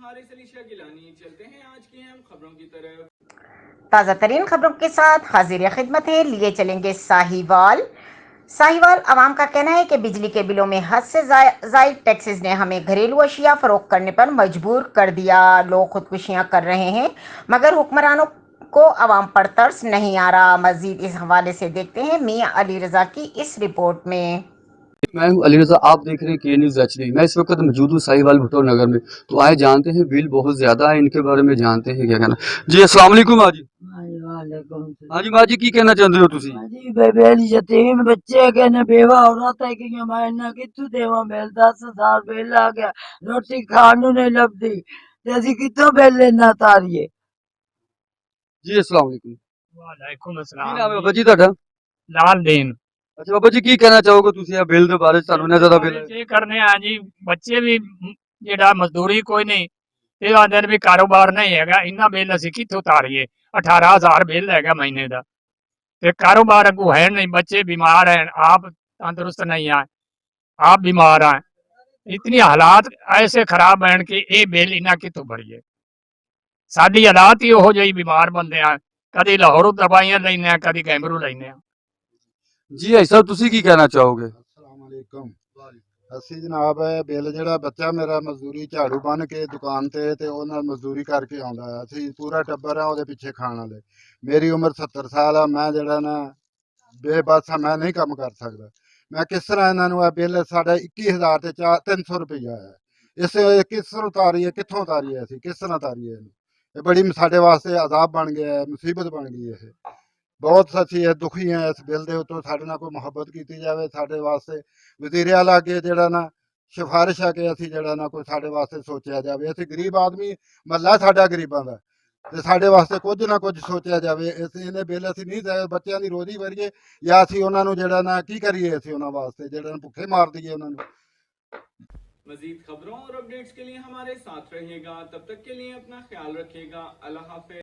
हारिस अली शाह गिलानी। चलते हैं आज की अहम खबरों की तरफ। ताज़ा तरीन खबरों के साथ हाजिर खिदमत है। लिए चलेंगे साहिवाल अवाम का कहना है कि बिजली के बिलों में हद से जायद टैक्सेस ने हमें घरेलू अशिया फरोख्त करने पर मजबूर कर दिया। लोग खुदकुशियां कर रहे हैं मगर हुक्मरानों को अवाम पर तरस नहीं आ रहा। मजीद इस हवाले से देखते हैं मियां अली रजा की इस रिपोर्ट में। मैं हूं अली रजा, आप देख रहे हैं के न्यूज़ HD। मैं इस वक्त मौजूद हूँ साहिवाल भुट्टो नगर में। तो आए जानते हैं, बिल बहुत ज्यादा है, इनके बारे में जानते हैं क्या कहना। जी अस्सलाम वालेकुम। हाजी हाजी माँ जी की कहना चाहते हो तुसी? जी बेबेली यतीम बच्चे के ने बेवा औरत है कि मैं कितों देवा बिल 10,000 बिल आ गया, रोटी खान नूं नहीं लभदी ते असीं कितों बिल लेना तारिए। जी अस्सलाम वालेकुम। वालेकुम की अस्सलाम नाम है जी। बाबा जी ਤੁਹਾਡਾ? लाल दीन अच्छा बाबा जी की कहना चाहोगे तुसी ਇਹ ਬਿੱਲ ਦੇ ਬਾਰੇ? ਤੁਹਾਨੂੰ ਨਾ ਜ਼ਿਆਦਾ ਬਿੱਲ ये करने आ जी बच्चे भी जेड़ा मजदूरी कोई नहीं ते आंदे ने भी कारोबार नहीं हैगा, इन्ना बिल असीं कित्थों तारीए। 18,000 बिल हैगा महीने दा ते कारोबार अगू है नहीं, बच्चे बीमार हैं, आप तंदुरुस्त नहीं हैं, आप बीमार हैं। इतनी हालात ऐसे खराब हैं कि ये बिल इन्ना कित्थों भरीए। साडी हालात ही ओहो ਜਿਹੀ बीमार बंदे हैं, कदी लाहौरों दवाइयां लैने हैं, कदी कैमरू लैने हैं। जी भाई साहब तुसी की कहना चाहोगे? अस्सलामुअलैकुम। ਅਸੀਂ ਜਨਾਬ ਬਿੱਲ ਜਿਹੜਾ ਬੱਚਾ ਮੇਰਾ ਮਜ਼ਦੂਰੀ ਝਾੜੂ ਬੰਨ ਕੇ ਦੁਕਾਨ ਤੇ ਉਹਨਾਂ ਮਜ਼ਦੂਰੀ ਕਰਕੇ ਆਉਂਦਾ ਹੈ। ਅਸੀਂ ਪੂਰਾ ਟੱਬਰ ਆ ਉਹਦੇ ਪਿੱਛੇ ਖਾਣ ਵਾਲੇ। ਮੇਰੀ ਉਮਰ 70 ਸਾਲ ਆ। ਮੈਂ ਜਿਹੜਾ ਨਾ ਬੇਬਸ ਆ, ਮੈਂ ਨਹੀਂ ਕੰਮ ਕਰ ਸਕਦਾ। ਮੈਂ ਕਿਸ ਤਰ੍ਹਾਂ ਇਹਨਾਂ ਨੂੰ ਇਹ ਬਿੱਲ ਸਾਡਾ 21,000 ਤੇ 300 ਰੁਪਈਆ ਹੈ। ਇਸ ਕਿਸ ਤਰ੍ਹਾਂ ਉਤਾਰੀਏ, ਕਿੱਥੋਂ ਉਤਾਰੀਏ, ਅਸੀਂ ਕਿਸ ਤਰ੍ਹਾਂ ਉਤਾਰੀਏ ਇਹਨੂੰ? ਇਹ ਬੜੀ ਸਾਡੇ ਵਾਸਤੇ ਅਜ਼ਾਬ ਬਣ ਗਿਆ, ਮੁਸੀਬਤ ਬਣ ਗਈ ਇਹ। ਬਹੁਤ ਅਸੀਂ ਦੁਖੀ ਹਾਂ ਇਸ ਬਿੱਲ ਦੇ ਉੱਤੋਂ। ਸਾਡੇ ਨਾਲ ਕੋਈ ਮੁਹੱਬਤ ਕੀਤੀ ਜਾਵੇ ਸਾਡੇ ਵਾਸਤੇ। ਵਜ਼ੀਰ ਆਲਾ ਅੱਗੇ ਜਿਹੜਾ ਨਾ ਸਿਫਾਰਿਸ਼ ਹੈ ਕਿ ਅਸੀਂ ਜਿਹੜਾ ਨਾ ਕੋਈ ਸਾਡੇ ਵਾਸਤੇ ਸੋਚਿਆ ਜਾਵੇ। ਅਸੀਂ ਗਰੀਬ ਆਦਮੀ, ਮਹੱਲਾ ਸਾਡਾ ਗਰੀਬਾਂ ਦਾ, ਤੇ ਸਾਡੇ ਵਾਸਤੇ ਕੁਝ ਨਾ ਕੁਝ ਸੋਚਿਆ ਜਾਵੇ। ਇਹਨੇ ਬਿੱਲ ਅਸੀਂ ਨਹੀਂ ਬੱਚਿਆਂ ਦੀ ਰੋਜ਼ੀ ਵਰੀਏ ਜਾਂ ਅਸੀਂ ਉਹਨਾਂ ਨੂੰ ਜਿਹੜਾ ਨਾ ਕੀ ਕਰੀਏ, ਅਸੀਂ ਉਹਨਾਂ ਵਾਸਤੇ ਜਿਹੜਾ ਨਾ ਭੁੱਖੇ ਮਾਰ ਦਈਏ ਉਹਨਾਂ ਨੂੰ। मजीद खबरों और अपडेट्स के लिए हमारे साथ रहिएगा। तब तक के लिए अपना ख्याल रखिएगा। अल्लाह हाफिज।